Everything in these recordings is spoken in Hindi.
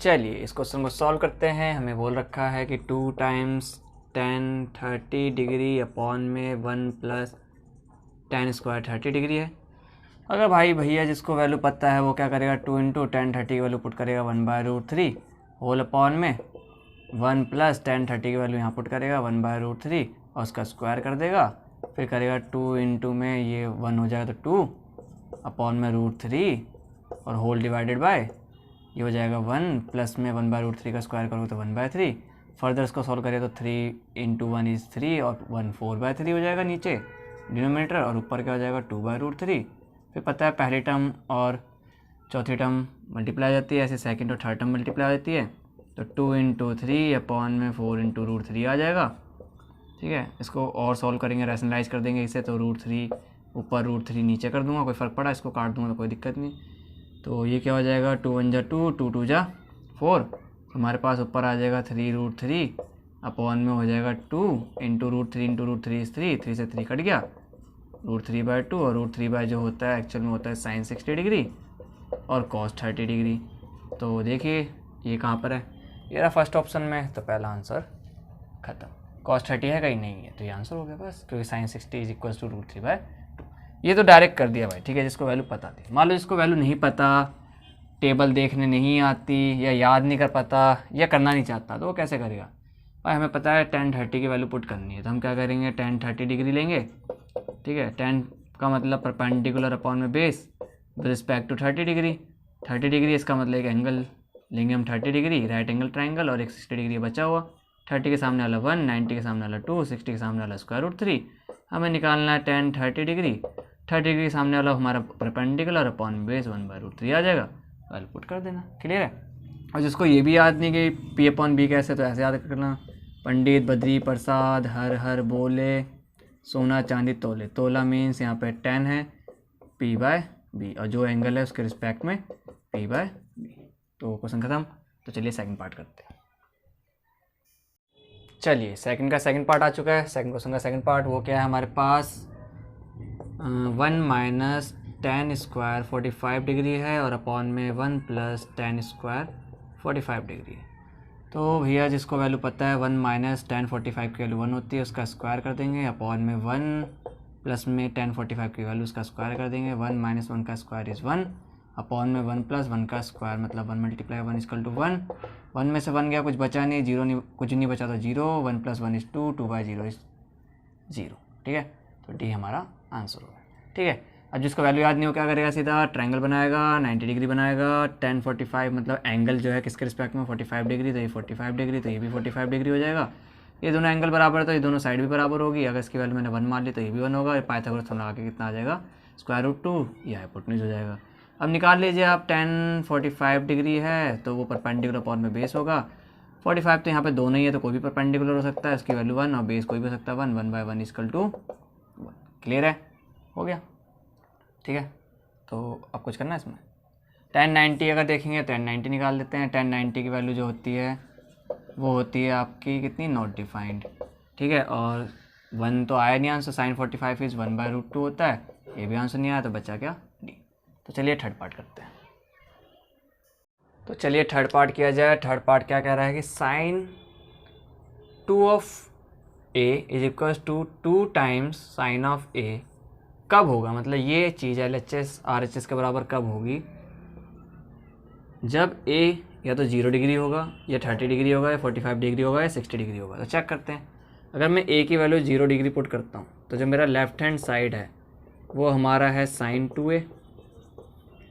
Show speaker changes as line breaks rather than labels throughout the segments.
चलिए इस क्वेश्चन को सॉल्व करते हैं। हमें बोल रखा है कि 2 टाइम्स tan 30 डिग्री अपॉन में 1 प्लस tan स्क्वायर 30 डिग्री है। अगर भाई भैया जिसको वैल्यू पता है वो क्या करेगा, 2 इंटू tan 30 की वैल्यू पुट करेगा 1/√3 होल अपॉन में 1 प्लस tan 30 की वैल्यू यहाँ पुट करेगा 1/√3 और उसका स्क्वायर कर देगा। फिर करेगा 2 इंटू में ये 1 हो जाएगा तो 2 अपॉन में √3 और होल डिवाइडेड बाय ये हो जाएगा 1 प्लस में 1/√3 का स्क्वायर करोगे तो 1/3। फर्दर इसको सॉल्व करें तो 3 इंटू 1 इज़ 3 और 1 4/3 हो जाएगा नीचे डिनोमिनेटर, और ऊपर क्या हो जाएगा 2/√3। फिर पता है पहली टर्म और चौथी टर्म मल्टीप्लाई हो जाती है, ऐसे सेकंड और थर्ड टर्म मल्टीप्लाई हो जाती है, तो 2 इंटू 3 अपॉन में 4 इंटू √3 आ जाएगा। ठीक है, इसको और सॉल्व करेंगे, रैशनलाइज कर देंगे इसे, तो √3 ऊपर √3 नीचे कर दूंगा, कोई फ़र्क पड़ा, इसको काट दूंगा तो कोई दिक्कत नहीं। तो ये क्या हो जाएगा 2 1 जा 2, 2 2 जा 4, हमारे पास ऊपर आ जाएगा 3√3 अपॉन में हो जाएगा 2 इंटू √3 इंटू √3 इस 3 से 3 कट गया, √3/2 और √3 जो होता है एक्चुअल में होता है sin 60 डिग्री और cos 30 डिग्री। तो देखिए ये कहाँ पर है, ये रहा फर्स्ट ऑप्शन में, तो पहला आंसर खत्म। cos 30 है कहीं नहीं है तो ये आंसर हो गया बस, क्योंकि sin 60 इज इक्वल टू √3/2। ये तो डायरेक्ट कर दिया भाई, ठीक है, जिसको वैल्यू पता थी। मान लो जिसको वैल्यू नहीं पता, टेबल देखने नहीं आती या याद नहीं कर पाता या करना नहीं चाहता, तो वो कैसे करेगा भाई। हमें पता है tan 30 की वैल्यू पुट करनी है, तो हम क्या करेंगे tan 30 डिग्री लेंगे। ठीक है, tan का मतलब परपेंडिकुलर अपॉन में base with respect to 30 degree. 30 degree इसका मतलब एक एंगल लेंगे हम 30 डिग्री, राइट एंगल ट्राइंगल, और एक 60 डिग्री बचा हुआ। 30 के सामने वाला 1, 90 के सामने वाला 2, 60 के सामने वाला √3। हमें निकालना है tan 30 डिग्री। 30 डिग्री के सामने वाला हमारा परपेंडिकुलर अपॉन बेस 1/√3 आ जाएगा, वैल्यू पुट कर देना, क्लियर है। और जिसको ये भी याद नहीं कि P/B कैसे, तो ऐसे याद करना, पंडित बद्री प्रसाद हर हर बोले सोना चांदी तोले। तोला मीन्स यहाँ पे 10 है P/B और जो एंगल है उसके रिस्पेक्ट में P/B। तो क्वेश्चन खत्म। तो चलिए सेकंड पार्ट करते हैं। चलिए सेकंड पार्ट आ चुका है। सेकंड क्वेश्चन का सेकंड पार्ट वो क्या है हमारे पास, 1 माइनस tan स्क्वायर 45 डिग्री है और अपॉन में 1 प्लस tan स्क्वायर 45 डिग्री है। तो भैया जिसको वैल्यू पता है 1 माइनस tan 45 की वैल्यू 1 होती है, उसका स्क्वायर कर देंगे, अपॉन में 1 प्लस में tan 45 की वैल्यू उसका स्क्वायर कर देंगे। 1 माइनस 1 का स्क्वायर इज़ 1 अपॉन में 1 प्लस 1 का स्क्वायर मतलब 1 मल्टीप्लाई 1 इक्वल टू 1। 1 में से 1 गया, कुछ बचा नहीं, 0 नहीं, कुछ नहीं बचा तो 0। 1 प्लस 1 इज़ 2, 2/0 इज़ 0। ठीक है, तो डी हमारा आंसर होगा। ठीक है, अब जिसको वैल्यू याद नहीं हो क्या करेगा, सीधा ट्रायंगल बनाएगा, 90 डिग्री बनाएगा। tan 45 मतलब एंगल जो है किसके रिस्पेक्ट में 45 डिग्री, तो ये 45 डिग्री, तो ये भी 45 डिग्री हो जाएगा। ये दोनों एंगल बराबर है तो ये दोनों साइड भी बराबर होगी। अगर इसकी वैल्यू मैंने 1 मान ली तो ये भी 1 होगा। पाइथागोरस थ्योरम लगा के कितना आ जाएगा, √2, ये हाइपोटेन्यूज हो जाएगा। अब निकाल लीजिए आप, tan 45 डिग्री है तो वो परपेंडिकुलर अपॉन में बेस होगा। 45 तो यहाँ पे दोनों ही है तो कोई भी परपेंडिकुलर हो सकता है, इसकी वैल्यू 1 और बेस कोई भी हो सकता है 1, 1/1 इक्वल टू 1। क्लियर है, हो गया। ठीक है, तो अब कुछ करना है इसमें। tan 90 अगर देखेंगे तो tan 90 निकाल देते हैं। tan 90 की वैल्यू जो होती है वो होती है आपकी कितनी, नॉट डिफाइंड। ठीक है, और 1 तो आया नहीं आंसर, sin 45 इज़ 1/√2 होता है, ये भी आंसर नहीं आया, तो बचा क्या, डी। तो चलिए थर्ड पार्ट करते हैं। तो चलिए थर्ड पार्ट किया जाए। थर्ड पार्ट क्या कह रहा है कि sin 2 of a is equal to 2 times sin of a कब होगा, मतलब ये चीज़ LHS RHS के बराबर कब होगी, जब a या तो 0 डिग्री होगा या 30 डिग्री होगा या 45 डिग्री होगा या 60 डिग्री होगा। तो चेक करते हैं। अगर मैं a की वैल्यू 0 डिग्री पुट करता हूँ तो जो मेरा लेफ्ट हैंड साइड है वो हमारा है sin 2a,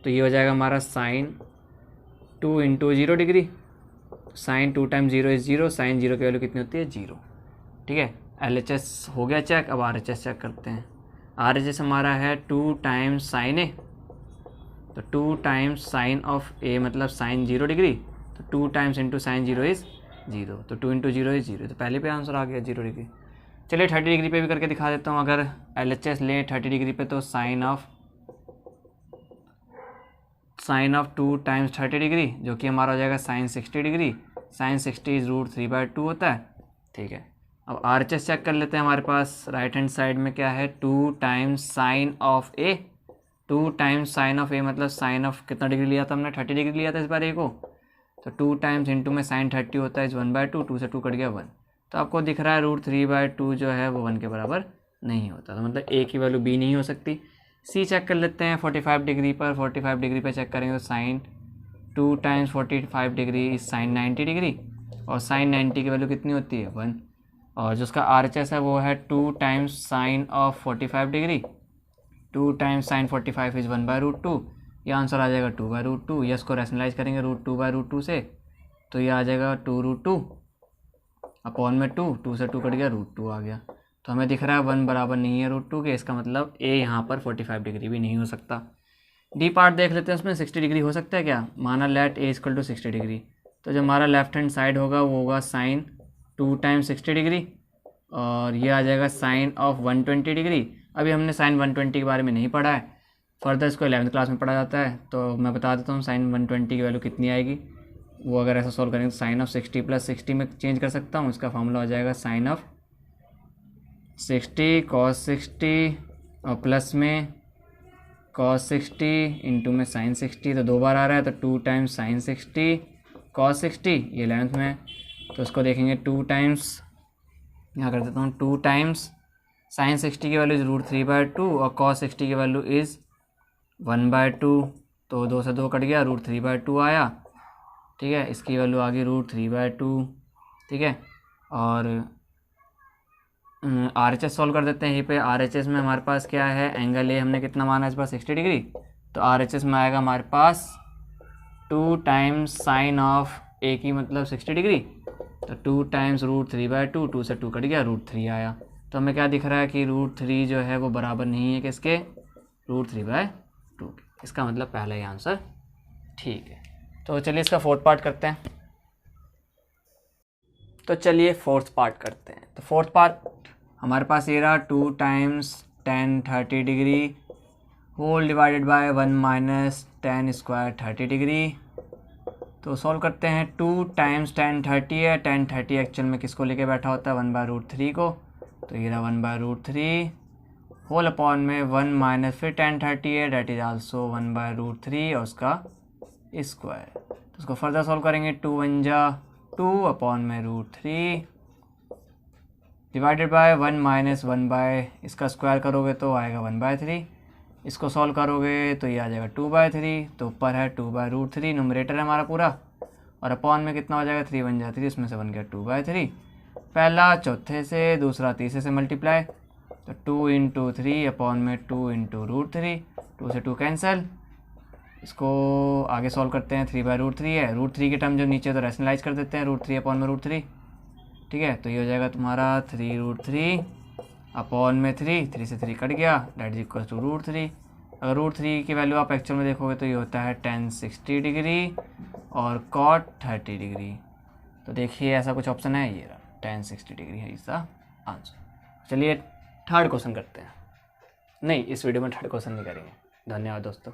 तो ये हो जाएगा हमारा sin 2 into 0 degree. sin 2 time 0 is 0, sin 0 की वैल्यू कितनी होती है, 0। ठीक है, LHS हो गया चेक। अब RHS चेक करते हैं। RHS हमारा है 2 टाइम्स sin a, तो 2 टाइम्स sin ऑफ a मतलब sin 0 डिग्री, तो 2 टाइम्स इंटू sin 0 इज़ 0, तो 2 इंटू 0 इज़ 0, तो पहले पे आंसर आ गया 0 डिग्री। चलिए 30 डिग्री पे भी करके दिखा देता हूँ। अगर LHS ले 30 डिग्री पे तो sin ऑफ 2 टाइम्स 30 डिग्री जो कि हमारा हो जाएगा sin 60 डिग्री। sin 60 इज़ √3/2 होता है। ठीक है, अब RHS चेक कर लेते हैं। हमारे पास राइट हैंड साइड में क्या है, 2 times sin of a। 2 times sin of a मतलब sin ऑफ कितना डिग्री लिया था हमने, 30 डिग्री लिया था इस बार a को, तो 2 टाइम्स इंटू में साइन 30 होता है इज 1/2, 2 से 2 कट गया 1। तो आपको दिख रहा है √3/2 जो है वो 1 के बराबर नहीं होता, तो मतलब ए की वैल्यू बी नहीं हो सकती। सी चेक कर लेते हैं 45 डिग्री पर। 45 डिग्री पर चेक करेंगे तो sine 2 times 45 degree is sine 90 degree, और साइन 90 की वैल्यू कितनी होती है 1, और जो उसका RHS है वो है 2 times sign of 45 degree. 2 times sign 45 is 1/√2, ये आंसर आ जाएगा 2/√2। या इसको रैशनलाइज करेंगे √2/√2 से, तो ये आ जाएगा 2√2 अपॉन में 2 से 2 कट गया √2 आ गया। तो हमें दिख रहा है 1 बराबर नहीं है √2 के, इसका मतलब ए यहाँ पर 45 डिग्री भी नहीं हो सकता। डी पार्ट देख लेते हैं, उसमें 60 डिग्री हो सकता है क्या। माना let A equal to 60 degree, तो जो हमारा लेफ्ट हैंड साइड होगा वो होगा साइन 2 टाइम्स 60 डिग्री, और ये आ जाएगा साइन ऑफ 120 डिग्री। अभी हमने साइन 120 के बारे में नहीं पढ़ा है, फर्दर इसको 11th क्लास में पढ़ा जाता है। तो मैं बता देता हूँ साइन 120 की वैल्यू कितनी आएगी। वो अगर ऐसा सॉल्व करेंगे तो साइन ऑफ 60 प्लस 60 में चेंज कर सकता हूँ। इसका फॉर्मूला हो जाएगा साइन ऑफ 60 कॉस 60 और प्लस में कॉस 60 इंटू में साइन 60, तो 2 बार आ रहा है, तो 2 टाइम्स साइन 60 कॉस 60, ये 11th में है। तो इसको देखेंगे 2 टाइम्स, यहाँ कर देता हूँ 2 टाइम्स साइन 60 की वैल्यू इज़ √3/2 और कॉस 60 की वैल्यू इज़ 1/2, तो 2 से 2 कट गया, √3/2 आया। ठीक है, इसकी वैल्यू आ गई √3/2। ठीक है, और RHS सॉल्व कर देते हैं। यहीं पे RHS में हमारे पास क्या है, एंगल ए हमने कितना माना इस बार 60 डिग्री, तो RHS में आएगा हमारे पास 2 टाइम्स साइन ऑफ ए की मतलब 60 डिग्री, तो 2 टाइम्स √3/2, 2 से 2 कट गया, √3 आया। तो हमें क्या दिख रहा है कि √3 जो है वो बराबर नहीं है किसके, √3/2 के। इसका मतलब पहला ही आंसर ठीक है। तो चलिए इसका फोर्थ पार्ट करते हैं। तो चलिए फोर्थ पार्ट करते हैं। तो फोर्थ पार्ट हमारे पास ये रहा 2 times tan 30 degree whole divided by 1 minus tan square 30 degree. तो सॉल्व करते हैं। 2 टाइम्स tan 30 है, tan 30 एक्चुअल में किसको लेके बैठा होता है 1/√3 को, तो ये रहा 1/√3 होल अपॉन में 1 माइनस फिर tan 30 है डेट इज आल्सो 1/√3 और उसका स्क्वायर। तो उसको फर्दर सॉल्व करेंगे। 2 1 जा 2 अपॉन में √3 डिवाइडेड बाय 1 माइनस 1 बाय इसका स्क्वायर करोगे तो आएगा 1/3। इसको सॉल्व करोगे तो ये आ जाएगा 2/3, तो ऊपर है 2/√3 न्यूमरेटर है हमारा पूरा, और अपॉन में कितना हो जाएगा 3 1 जा 3, इसमें से बन गया 2/3। पहला चौथे से, दूसरा तीसरे से मल्टीप्लाई, तो 2 इंटू 3 अपॉन में 2 इंटू √3, 2 से 2 कैंसिल। इसको आगे सॉल्व करते हैं। 3/√3 है, √3 के टर्म जो नीचे तो रैशनलाइज कर देते हैं, √3 अपॉन में √3। ठीक है, तो ये हो जाएगा तुम्हारा 3√3 अपॉन में 3 से 3 कट गया डेट इज इक्वल टू √3। अगर √3 की वैल्यू आप एक्चुअल में देखोगे तो ये होता है tan 60 डिग्री और cot 30 डिग्री। तो देखिए ऐसा कुछ ऑप्शन है, ये रहा tan 60 डिग्री है इसका आंसर। चलिए थर्ड क्वेश्चन करते हैं। नहीं, इस वीडियो में थर्ड क्वेश्चन नहीं करेंगे। धन्यवाद दोस्तों।